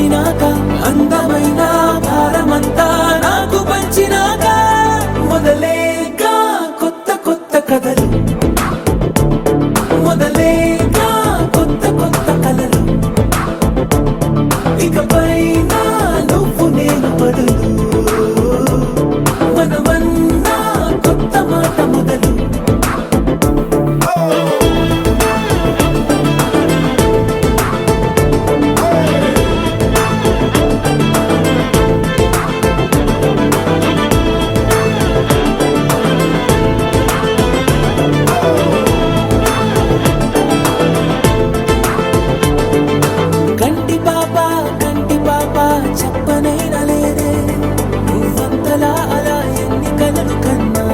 మార్చినాక అందమైన భారమంతా నాకు పంచినాక మొదలేగా కొత్త కొత్త కథలు మొదలేగా కొత్త కొత్త కలలు ఇకపై నువ్వు నేను బదులు మనమన్నా కొత్త మాట మొదలు కంటి పాప చెప్పనైనా లేదే నువ్వంతలా అలా ఎన్ని కలలు కన్నా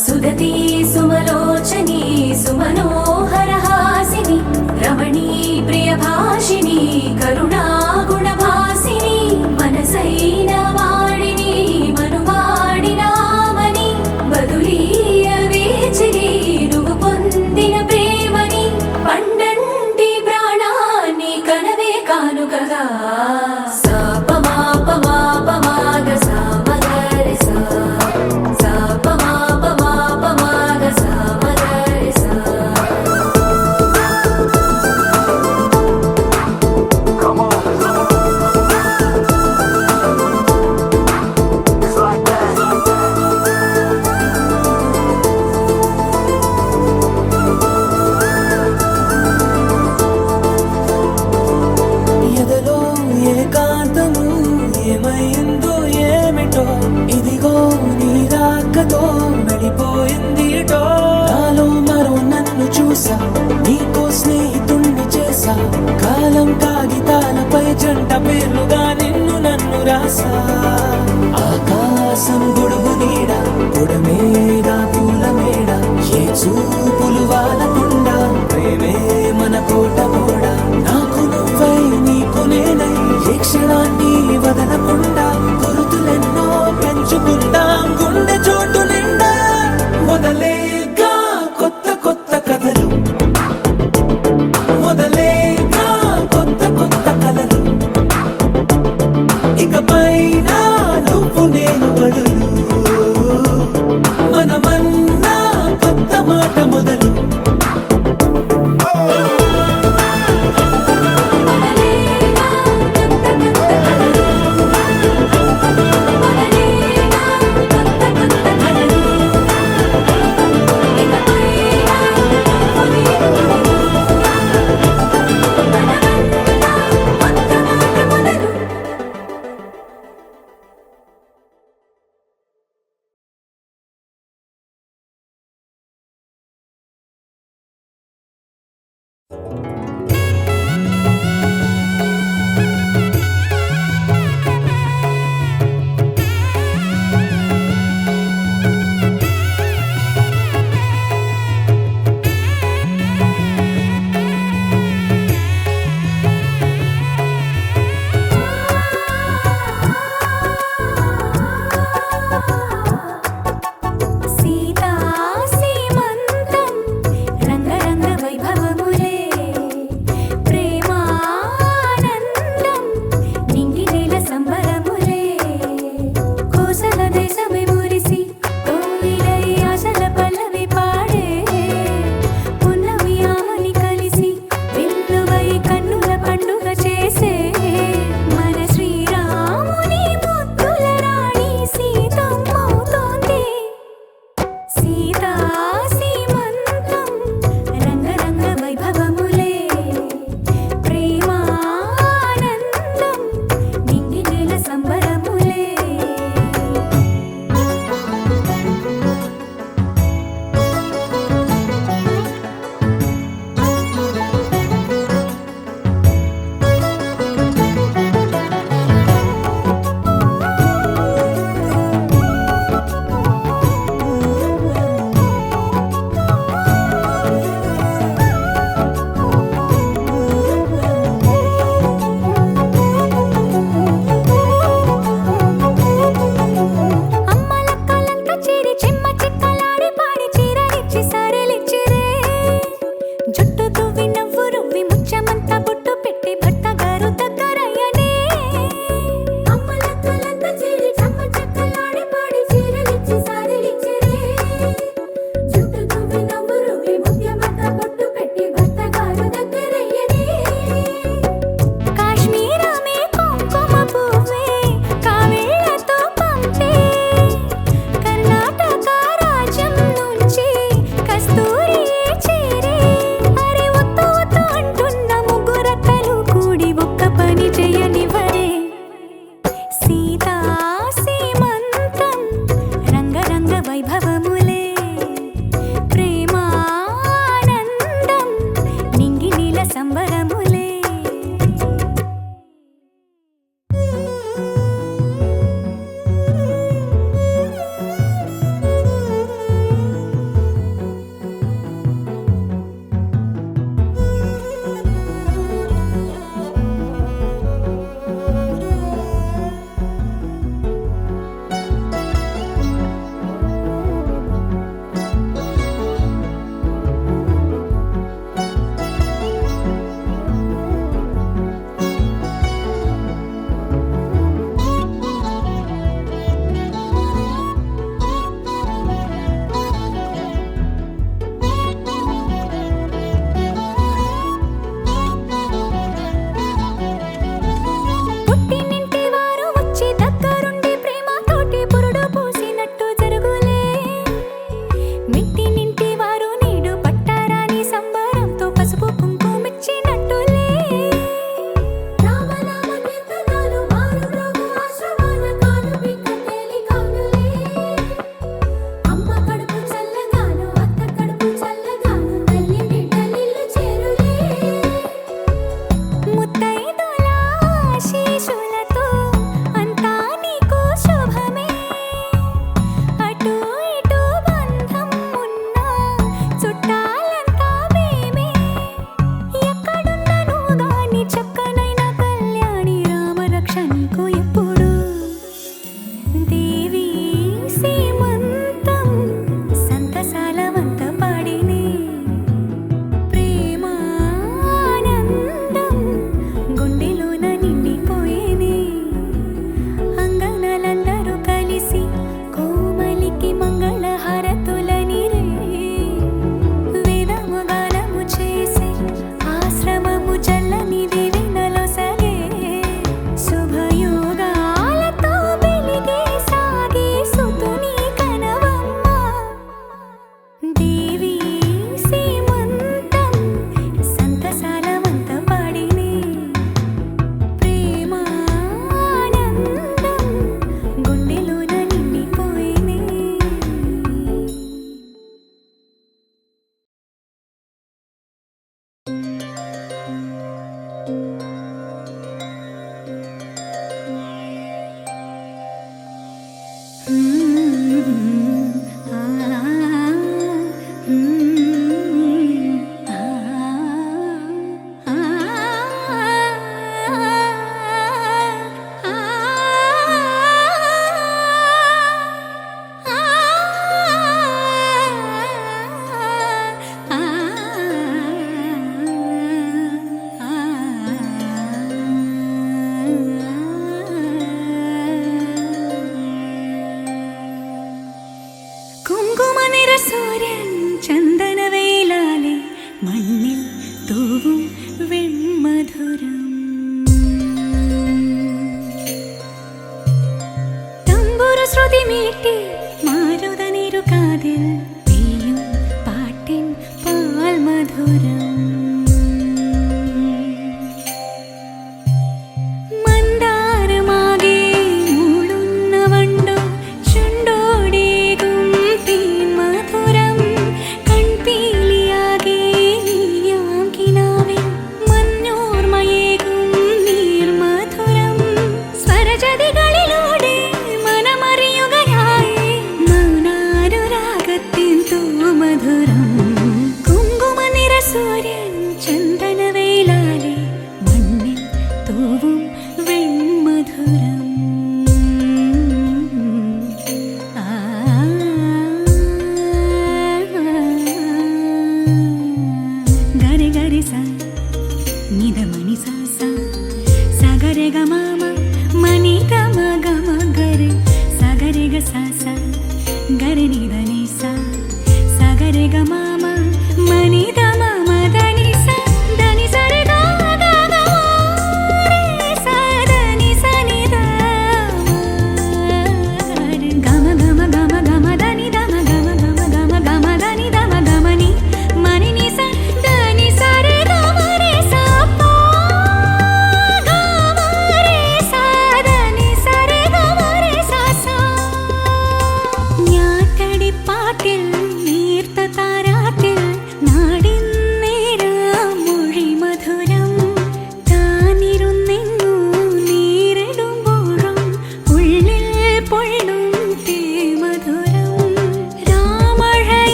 సుదతి సుమలోచని సుమనోహర హాసిని రమణీ ప్రియ భాషిని కరుణా గుణభాసిని మనసైన వాడిని మనువాడినామని బదులీయ వేచిని నువ్వు పొందిన ప్రేమని పండంటి ప్రాణాన్ని కనవే కానుకగా ఎదలో ఏకాంతము ఏమైందో ఏమిటో ఇదిగో నీ రాకతో వెళ్ళిపోయింది ఇటో నాలో మరో నన్ను చూసా నీకో స్నేహితుణ్ణి చేసా కాలం కాగితాలపై జంట పేర్లుగా నిన్ను నన్ను రాసా ఆకాశం గొడుగు నీడ పొడమేడ పూల మేడ ఏ చూపులు వాలకుండా ప్రేమే మన కోట కూడా నాకు నువ్వై నీకు నేనై ఏ క్షణాన్ని వదలకుండా గురుతులెన్నో పెంచుకుందాం గుండె చోటు నిండా మొదలేగా కొత్త కొత్త కథలు మొదలేగా కొత్త కొత్త కలలు ఇకపై నువ్వు నేను బదులు మనమన్నా కొత్త మాట మొదలు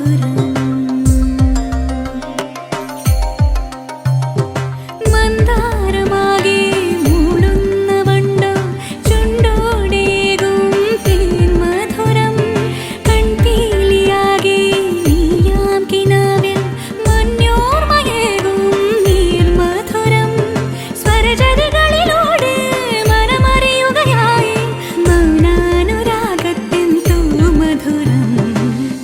మధురం മന്ദാരമാകെ മൂടുന്ന വണ്ടോ ചുണ്ടോടേകും തേൻ മധുരം കൺപീലിയാകെ നീയാം കിനാവിൽ മഞ്ഞോർമയേകും നീർ മധുരം സ്വരജതികളിലൂടെ മനമറിയുകയായി മൗനാനുരാഗത്തിൻ തൂമധുരം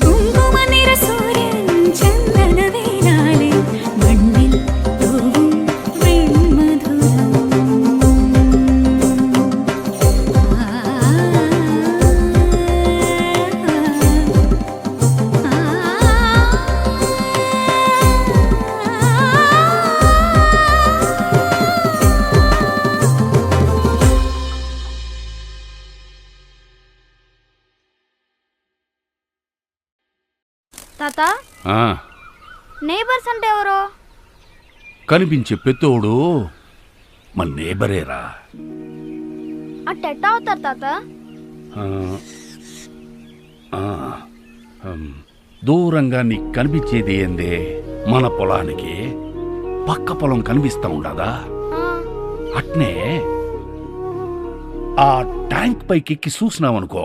കുങ്കുമനിറ സൂര്യൻ ചന്ദനവേലാലെ മണ്ണിൽ തൂവും വെൺമധുരം తాత ఆ, నేబర్స్ అంటే ఎవరో కనిపించే పెత్తోడు మన నేబరేరా. అట్టెట్టా అవుతారు తాత ఆ, ఆ, దూరంగా నీకు కనిపించేది ఏందే మన పొలానికి పక్క పొలం కనిపిస్తా ఉండదా? అట్నే ఆ ట్యాంక్ పైకెక్కి చూసినావనుకో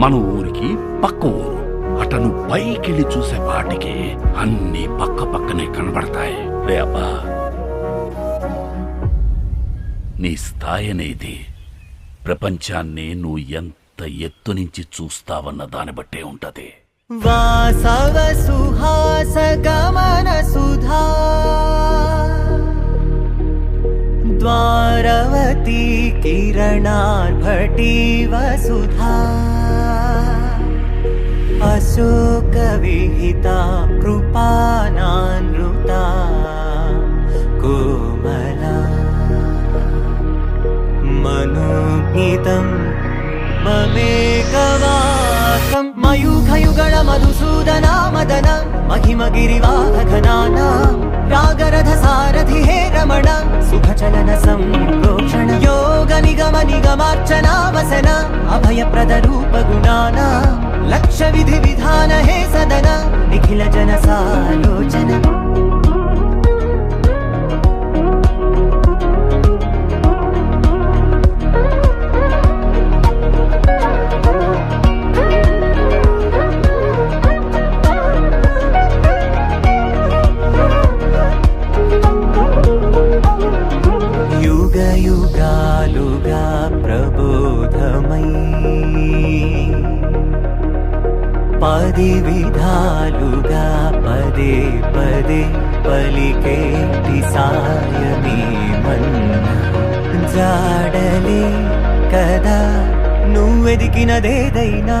మన ఊరికి పక్క ఊరు. అట నువ్వు పైకెళ్ళి చూసే పాటికి అన్ని పక్క పక్కనే కనబడతాయి. రే అబ్బా, నీ స్థాయి అనేది ప్రపంచాన్ని నువ్వు ఎంత ఎత్తు నుంచి చూస్తావన్న దాన్ని బట్టే ఉంటది. వాసవ సుహాస గమన సుధా ద్వారవతి కిరణార్భటి వసుధా అశోక విహిత కృపానానృత కోమలా మనోజ్ఞితం మమేకవాసం మయూఖయుగళ మధుసూదన మదన మహిమగిరివాహఘనానా రాగరథ సారథి హే రమణ సుఖచలన సంప్రోక్షణ యోగ నిగమ నిగమార్చనా వసన అభయప్రద రూప గుణానా లక్ష్య విధి విధాన హే సదన నిఖిల జన సాలోచన యుగ యుగాలుగా ప్రబోధమై పది విధాలుగా పదే పదే పలికేటి సాయమే మన్న జాడలే కదా నువ్వెదికినదేదైనా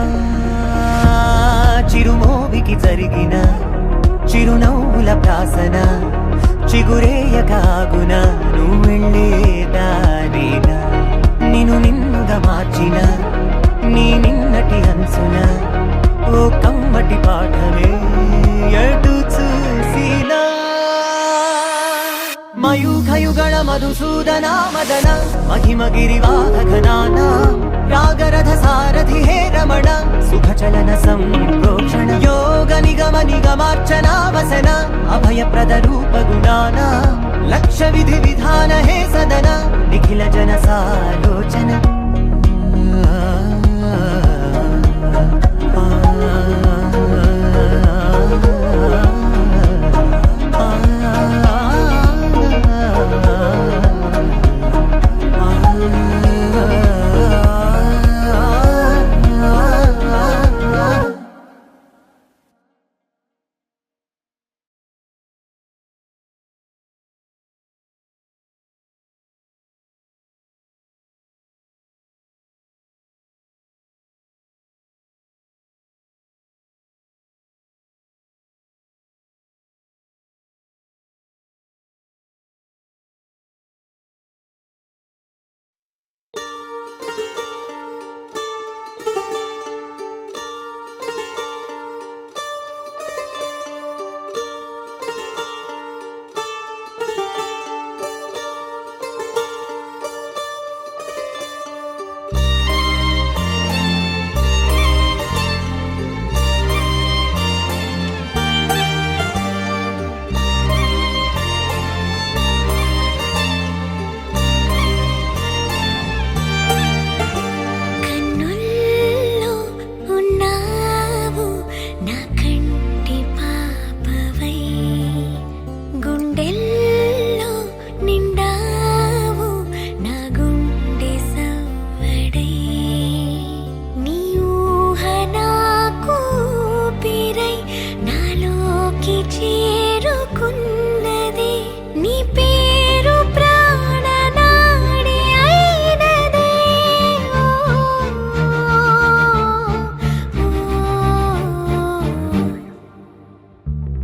చిరుమోవికి జరిగిన చిరునవ్వుల ప్రాసన చిగురేయకాగున నువ్వెళ్ళేదారినా నిన్ను నిన్నుగా మార్చిన నీ నిన్నటి అంచున ఓ కమ్మటి పాఠమే ఎటు చూసినా మయూఖయుగళ మధుసూదన మదన మహిమగిరివాహఘనానా రాగరథ సారథి హే రమణ సుఖచలన సంప్రోక్షణ యోగ నిగమ నిగమార్చనా వసన అభయప్రద రూప గుణానా లక్ష్య విధి విధాన హే సదన నిఖిల జన సాలోచన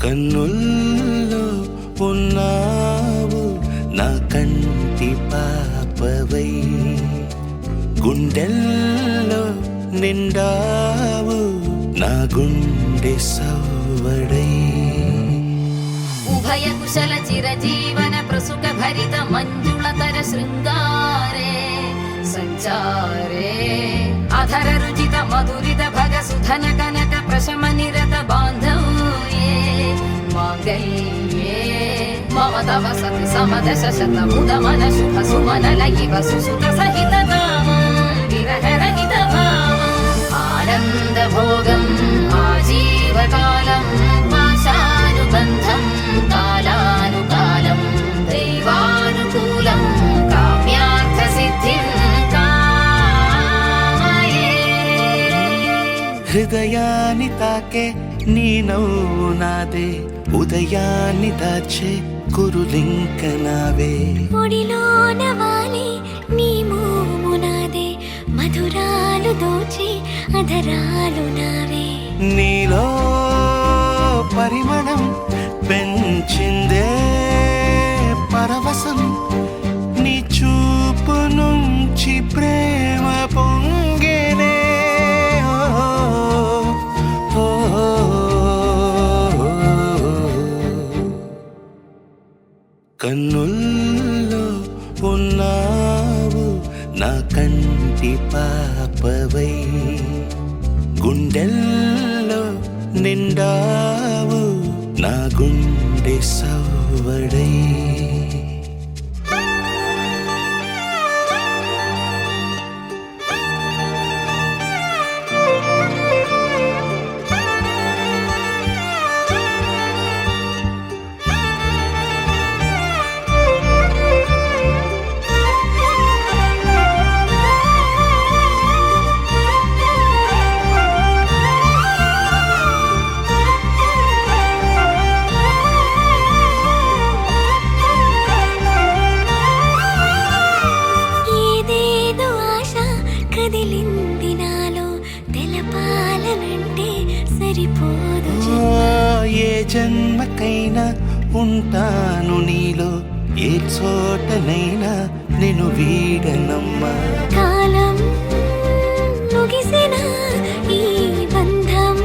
కన్నుల్లో ఉన్నావు నా కంటి పాపవై, గుండెల్లో నిండావు నా గుండె సవ్వడై. ఉభయ కుశల చిరజీవన ప్రసుక భరిత మంజుళతర శృంగారే సంచారే, అధర రుచిత మధురిత భగ సుధన కనక ప్రశమ నిరత బాంధవ్యే మాంగళ్యే మమ తవ సతి సమదశ శత ముద మన శుభ సుమన లయివ సుసుత సహిత విరహ రహిత భావం ఆనంద భోగం ఆజీవకాలం పాశానుబంధం కాలానుకాలం దైవానుకూలం కామ్యార్థ సిద్ధిం కామయే. హృదయాన్ని తాకే నీ నవ్వు నాదే, ఉదయాన్ని దాచే కురులింక నావే. ఒడిలోన వాలి నీ మోము నాదే, మధురాలు దోచి అధరాలు నావే. నీలో పరిమళం పెంచిందే పరవశం, నీ చూపు నుంచి ప్రేమ పొంగేనే. ఓ, ఓ, ఓ. కన్నుల్లో ఉన్నావు నా కంటి పాపవై, గుండెల్లో నిండావు నా గుండె సవ్వడై. కదిలింది నాలో, తెలపాలనంటే సరిపోదు ఏ జన్మకైనా ఉంటాను నీలో, ఏ చోటనైనా నేను వీడనమ్మా. కాలం ముగిసిన ఈ బంధం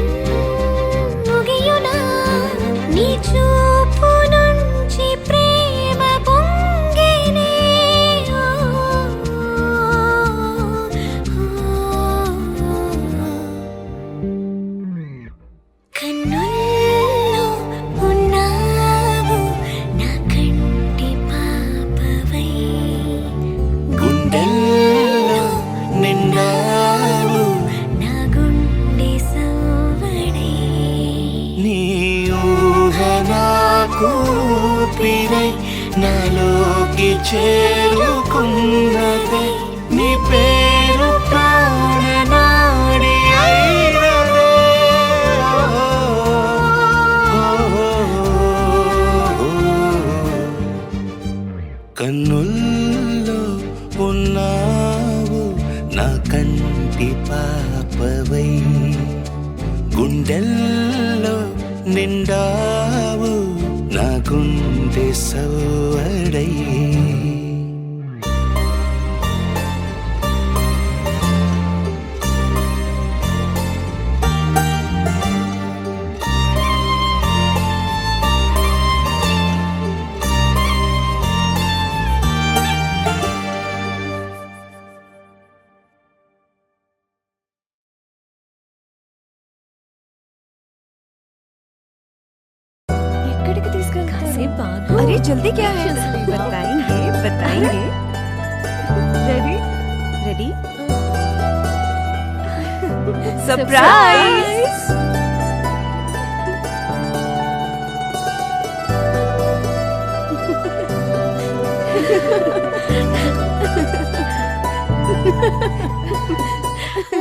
ముగియునా, నీ చూపు నుంచి ప్రేమ పొంగేనే. కన్నుల్లో ఉన్నావు నా కంటి పాపవై, గుండెల్లో నిండావు నా గుండె సవ్వడై. నీ ఊహ నాకు ఊపిరై నాలోకి చేరుకున్నదే, నీ పేరు ప్రాణనాడి అయినదే. కన్నుల్లో ఉన్నావు నా కంటి పాపవై, గుండెల్లో నిండావు నా గుండె సవ్వడై. ఎక్కడికి తీసుకెళ్తారు? अरे जल्दी क्या है? बताएंगे बताएंगे. Ready ready surprise.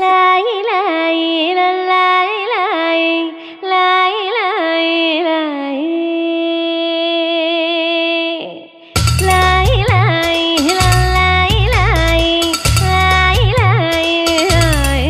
लाई लाई लाई लाई लाई लाई लाई लाई लाई लाई लाई लाई लाई लाई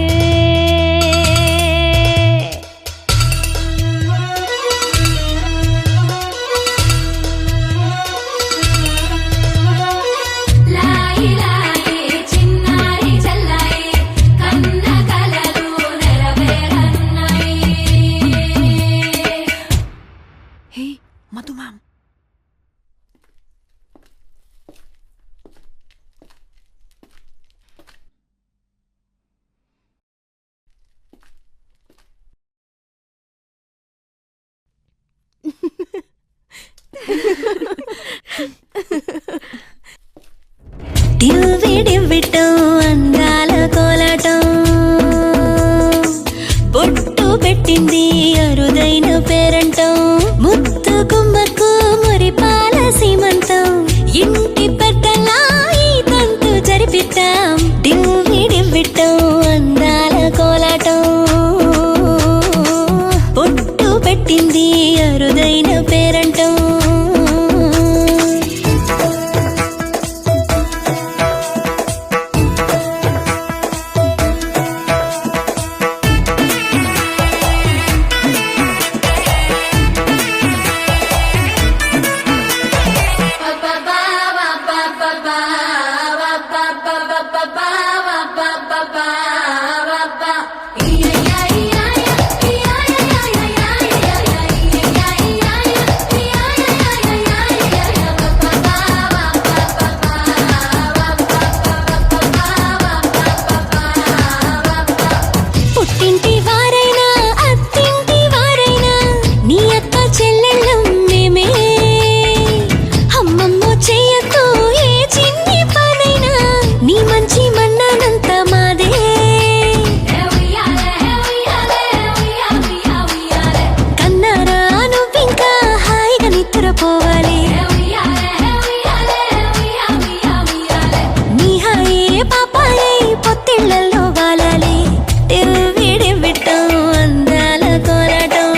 డివ్వి డివ్విటం అందాల కోలాటం బొట్టు పెట్టింది అరుదైన పేరంటం ముత్తు గుమ్మకు మురిపాల సీమంతం ఇంటి పెద్దలా ఈ తంతు జరిపిద్దాం డివ్వి డివ్విటం అందాల కోలాటం బొట్టు పెట్టింది అరుదైన పేరంటం పుట్టింటి వారైనా అత్తింటి వారైనా నీ అక్క చెల్లెళ్ళం మేమే అమ్మమ్మ చెయ్యతో ఏ చిన్ని పనైనా నీ మంచి మన్నానంత మాదే కన్నారా నువ్వింకా హాయిగా నిద్రపోవాలి నీ హాయే పాపాయే పొత్తిళ్లలో వాలాలి డివ్విడివ్విటం అందాల కోలాటం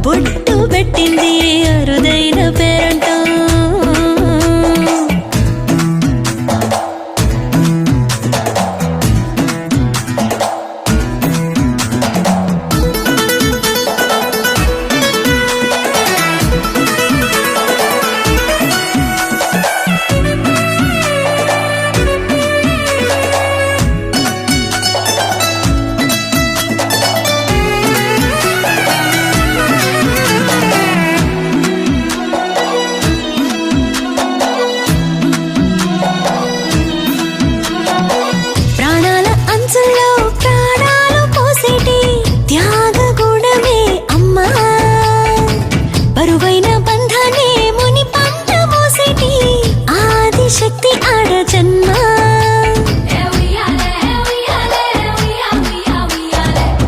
బొట్టు పెట్టింది అరుదైన పేరంటం ప్రాణాల అంచుల్లో ప్రాణాలు పోసేటి త్యాగగుణమే అమ్మా బరువైన బంధాన్ని ముని పంట మోసేటి ఆదిశక్తి ఆడ జన్మ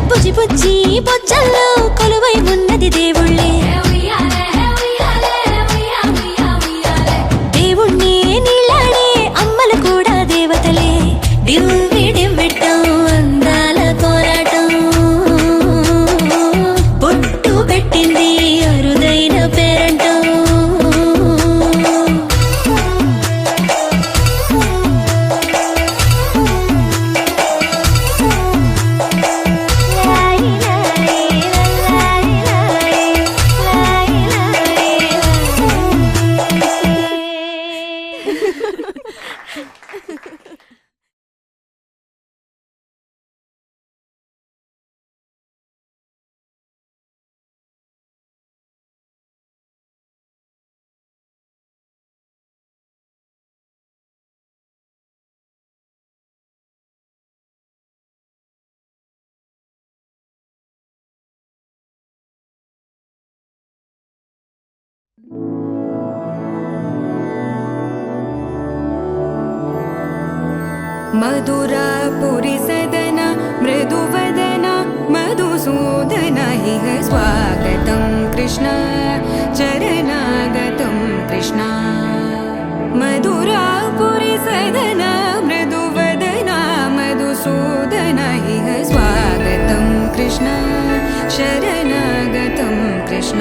బుజ్జి బుజ్జి బొజ్జల్లో కొలువై ఉన్నది దేవుళ్ళే దేవుణ్ణి నీళ్ళాడే అమ్మలు కూడా దేవతలే డివ్వి డివ్విటం అందాల కోలాటం బొట్టు పెట్టింది అరుదైన పేరంటం मधुरापुरी सदन मृदुवदन मधुसूदन इह स्वागतं कृष्ण चरणागतं कृष्ण मधुरापुरी सदन मृदुवदन मधुसूदन इह स्वागतं कृष्ण शरणागतं कृष्ण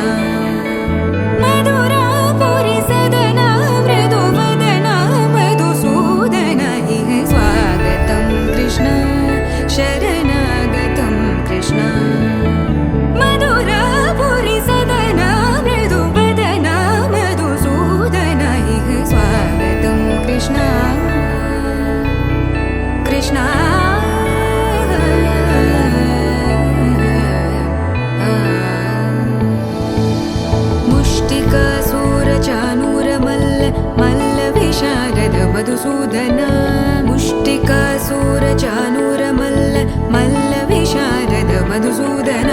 मधुरापुरी सदन मृदुवदन मधुसूदन इह स्वागतं कृष्ण शरणागतं कृष्ण मधुरापुरी सदन मृदुवदन मधुसूदन इह स्वागतं कृष्ण कृष्ण मधुसूदन मुष्टिकासुरचानूरमल्ल मल्ल विशारद मधुसूदन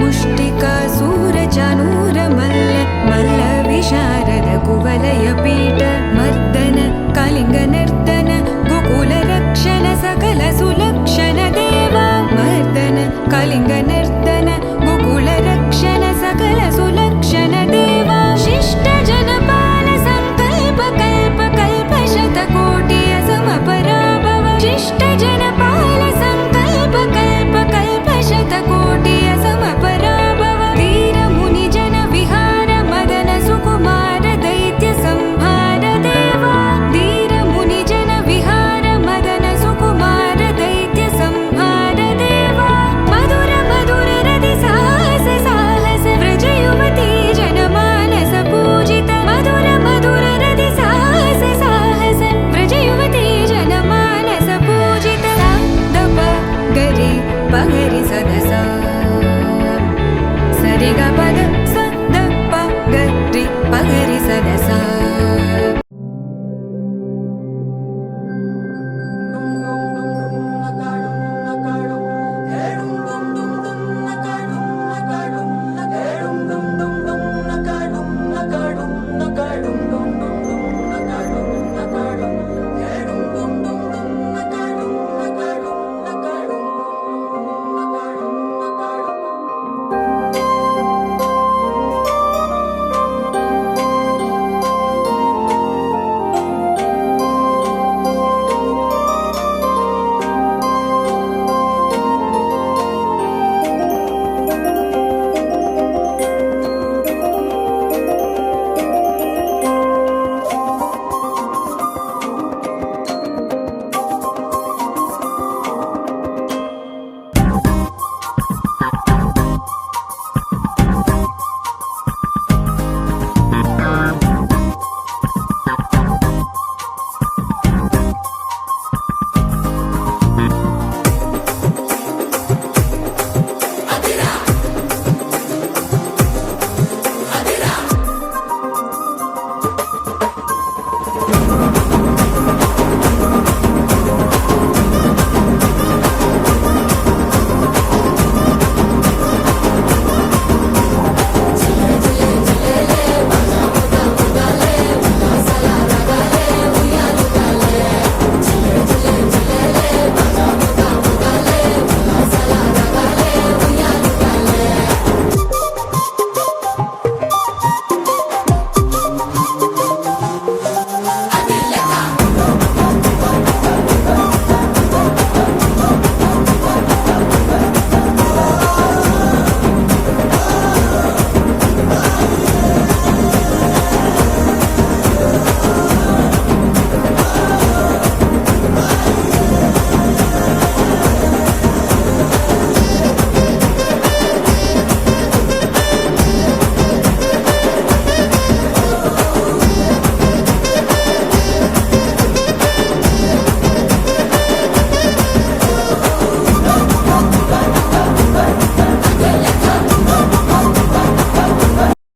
मुष्टिकासुरचानूरमल्ल मल्ल विशारद कुवलयपीठ